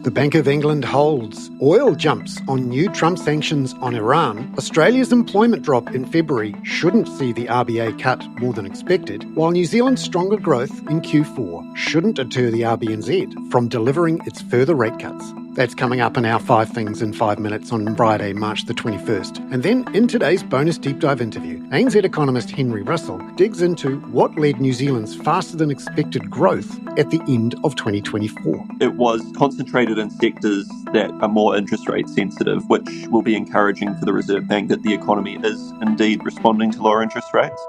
The Bank of England holds. Oil jumps on new Trump sanctions on Iran. Australia's employment drop in February shouldn't see the RBA cut more than expected, while New Zealand's stronger growth in Q4 shouldn't deter the RBNZ from delivering its further rate cuts. That's coming up in our 5 Things in 5 Minutes on Friday, March the 21st. And then in today's bonus deep dive interview, ANZ economist Henry Russell digs into what led New Zealand's faster than expected growth at the end of 2024. It was concentrated in sectors that are more interest rate sensitive, which will be encouraging for the Reserve Bank that the economy is indeed responding to lower interest rates.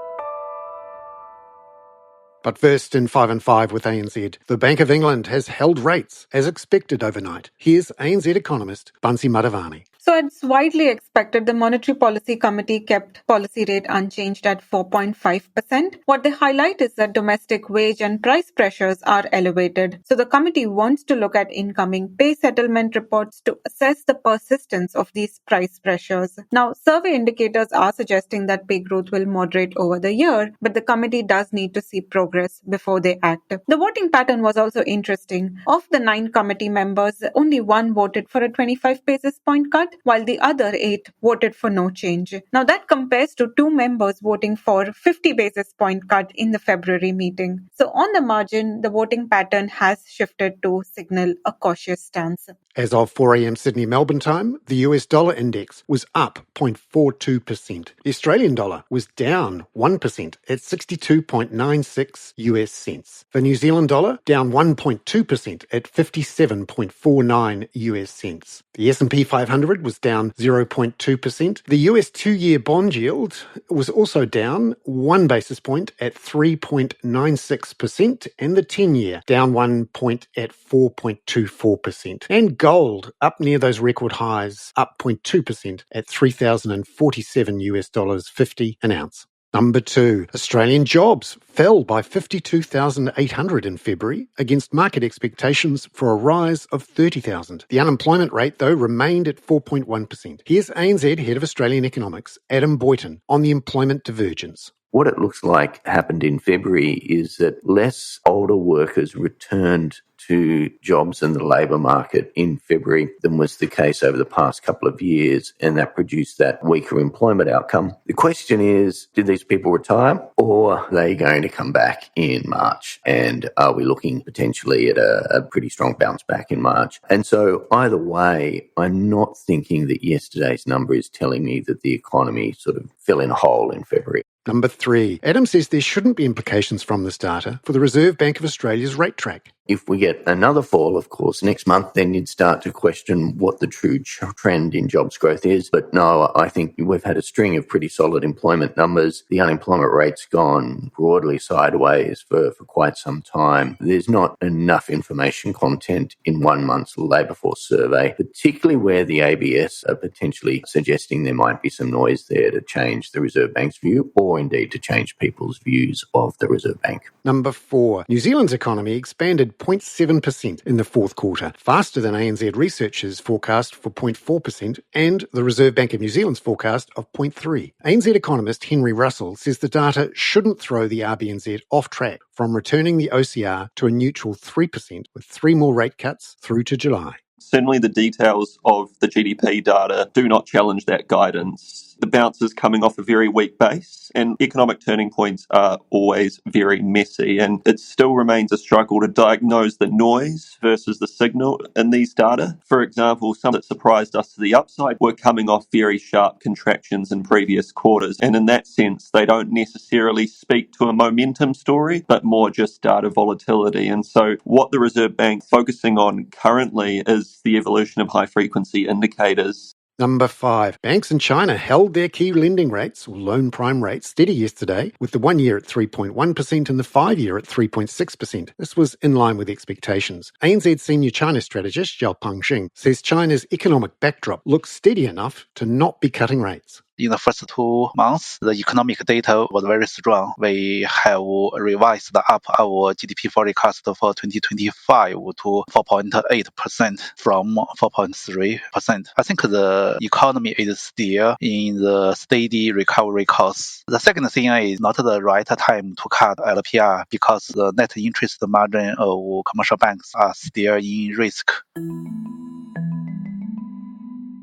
But first, in 5 and 5 with ANZ, the Bank of England has held rates as expected overnight. Here's ANZ economist Bansi Madhavani. So it's widely expected the Monetary Policy Committee kept policy rate unchanged at 4.5%. What they highlight is that domestic wage and price pressures are elevated. So the committee wants to look at incoming pay settlement reports to assess the persistence of these price pressures. Now, survey indicators are suggesting that pay growth will moderate over the year, but the committee does need to see progress before they act. The voting pattern was also interesting. Of the 9 committee members, only 1 voted for a 25 basis point cut, while the other 8 voted for no change. Now that compares to 2 members voting for 50 basis point cut in the February meeting. So on the margin, the voting pattern has shifted to signal a cautious stance. As of 4 a.m. Sydney Melbourne time, the US dollar index was up 0.42%. The Australian dollar was down 1% at 62.96 US cents. The New Zealand dollar down 1.2% at 57.49 US cents. The S&P 500 was down 0.2%. The US 2-year bond yield was also down 1 basis point at 3.96%, and the 10-year down 1 point at 4.24%. And gold up near those record highs, up 0.2% at $3,047.50 an ounce. Number 2, Australian jobs fell by 52,800 in February against market expectations for a rise of 30,000. The unemployment rate, though, remained at 4.1%. Here's ANZ Head of Australian Economics, Adam Boyton, on the employment divergence. What it looks like happened in February is that less older workers returned to jobs in the labour market in February than was the case over the past couple of years, and that produced that weaker employment outcome. The question is, did these people retire, or are they going to come back in March? And are we looking potentially at a pretty strong bounce back in March? And so either way, I'm not thinking that yesterday's number is telling me that the economy sort of fell in a hole in February. Number 3, Adam says there shouldn't be implications from this data for the Reserve Bank of Australia's rate track. If we get another fall, of course, next month, then you'd start to question what the true trend in jobs growth is. But no, I think we've had a string of pretty solid employment numbers. The unemployment rate's gone broadly sideways for quite some time. There's not enough information content in 1 month's labour force survey, particularly where the ABS are potentially suggesting there might be some noise there to change the Reserve Bank's view, or indeed to change people's views of the Reserve Bank. Number 4, New Zealand's economy expanded 0.7% in the fourth quarter, faster than ANZ researchers' forecast for 0.4% and the Reserve Bank of New Zealand's forecast of 0.3%. ANZ economist Henry Russell says the data shouldn't throw the RBNZ off track from returning the OCR to a neutral 3% with 3 more rate cuts through to July. Certainly the details of the GDP data do not challenge that guidance. The bounce is coming off a very weak base, and economic turning points are always very messy, and it still remains a struggle to diagnose the noise versus the signal in these data. For example, some that surprised us to the upside were coming off very sharp contractions in previous quarters, and in that sense, they don't necessarily speak to a momentum story, but more just data volatility. And so what the Reserve Bank's focusing on currently is the evolution of high-frequency indicators. Number 5, banks in China held their key lending rates, or loan prime rates, steady yesterday, with the 1-year at 3.1% and the 5-year at 3.6%. This was in line with expectations. ANZ senior China strategist Zhao Pengxing says China's economic backdrop looks steady enough to not be cutting rates. In the first 2 months, the economic data was very strong. We have revised up our GDP forecast for 2025 to 4.8% from 4.3%. I think the economy is still in the steady recovery course. The second thing is not the right time to cut LPR because the net interest margin of commercial banks are still in risk.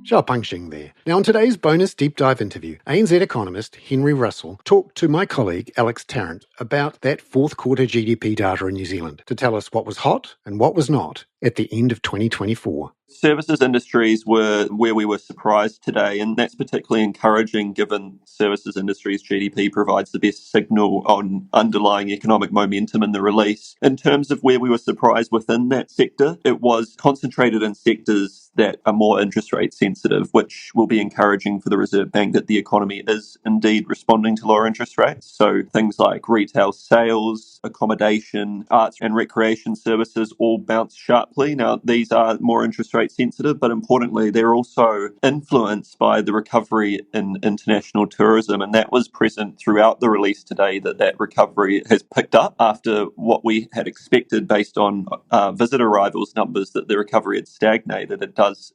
Xiaopeng Xing there. Now, in today's bonus deep dive interview, ANZ economist Henry Russell talked to my colleague Alex Tarrant about that fourth quarter GDP data in New Zealand to tell us what was hot and what was not at the end of 2024. Services industries were where we were surprised today, and that's particularly encouraging given services industries GDP provides the best signal on underlying economic momentum in the release. In terms of where we were surprised within that sector, it was concentrated in sectors that are more interest rate sensitive, which will be encouraging for the Reserve Bank that the economy is indeed responding to lower interest rates. So things like retail sales, accommodation, arts and recreation services all bounced sharply. Now, these are more interest rate sensitive, but importantly, they're also influenced by the recovery in international tourism, and that was present throughout the release today, that recovery has picked up after what we had expected based on visitor arrivals numbers, that the recovery had stagnated.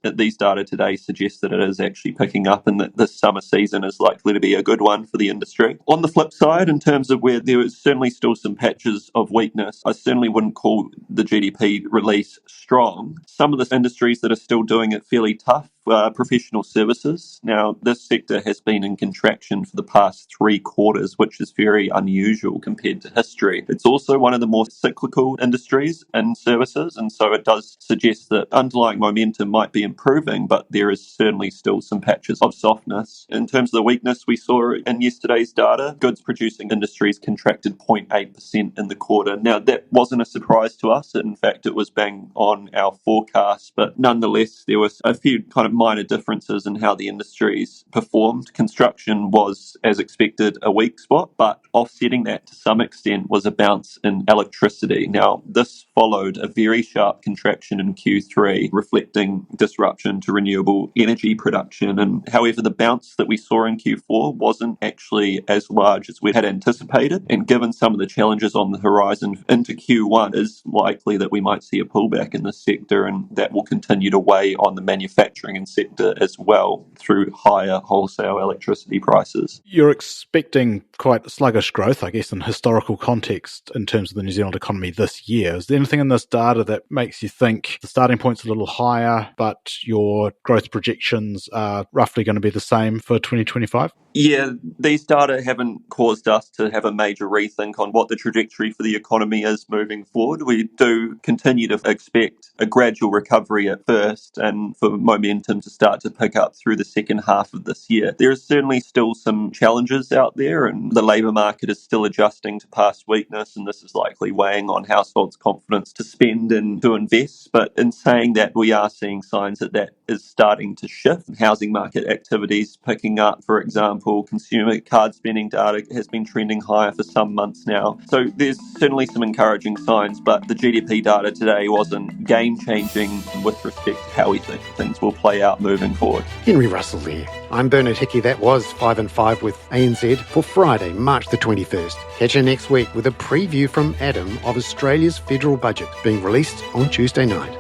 These data today suggest that it is actually picking up and that this summer season is likely to be a good one for the industry. On the flip side, in terms of where there is certainly still some patches of weakness, I certainly wouldn't call the GDP release strong. Some of the industries that are still doing it fairly tough, professional services. Now, this sector has been in contraction for the past 3 quarters, which is very unusual compared to history. It's also one of the more cyclical industries in services, and so it does suggest that underlying momentum might be improving, but there is certainly still some patches of softness. In terms of the weakness we saw in yesterday's data, goods producing industries contracted 0.8% in the quarter. Now, that wasn't a surprise to us. In fact, it was bang on our forecast, but nonetheless, there was a few kind of minor differences in how the industries performed. Construction was, as expected, a weak spot, but offsetting that to some extent was a bounce in electricity. Now, this followed a very sharp contraction in Q3, reflecting disruption to renewable energy production. And however, the bounce that we saw in Q4 wasn't actually as large as we had anticipated. And given some of the challenges on the horizon into Q1, it is likely that we might see a pullback in this sector, and that will continue to weigh on the manufacturing sector as well through higher wholesale electricity prices. You're expecting quite sluggish growth, I guess, in historical context in terms of the New Zealand economy this year. Is there anything in this data that makes you think the starting point's a little higher, but your growth projections are roughly going to be the same for 2025? Yeah, these data haven't caused us to have a major rethink on what the trajectory for the economy is moving forward. We do continue to expect a gradual recovery at first and for momentum to start to pick up through the second half of this year. There is certainly still some challenges out there, and the labour market is still adjusting to past weakness, and this is likely weighing on households' confidence to spend and to invest. But in saying that, we are seeing signs that is starting to shift. Housing market activities picking up, for example. Consumer card spending data has been trending higher for some months now. So there's certainly some encouraging signs, but the GDP data today wasn't game-changing with respect to how we think things will play out moving forward. Henry Russell there. I'm Bernard Hickey. That was 5 and 5 with ANZ for Friday, March the 21st. Catch you next week with a preview from Adam of Australia's federal budget being released on Tuesday night.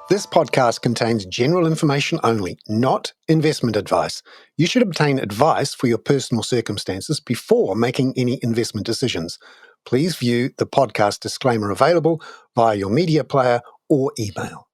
This podcast contains general information only, not investment advice. You should obtain advice for your personal circumstances before making any investment decisions. Please view the podcast disclaimer available via your media player or email.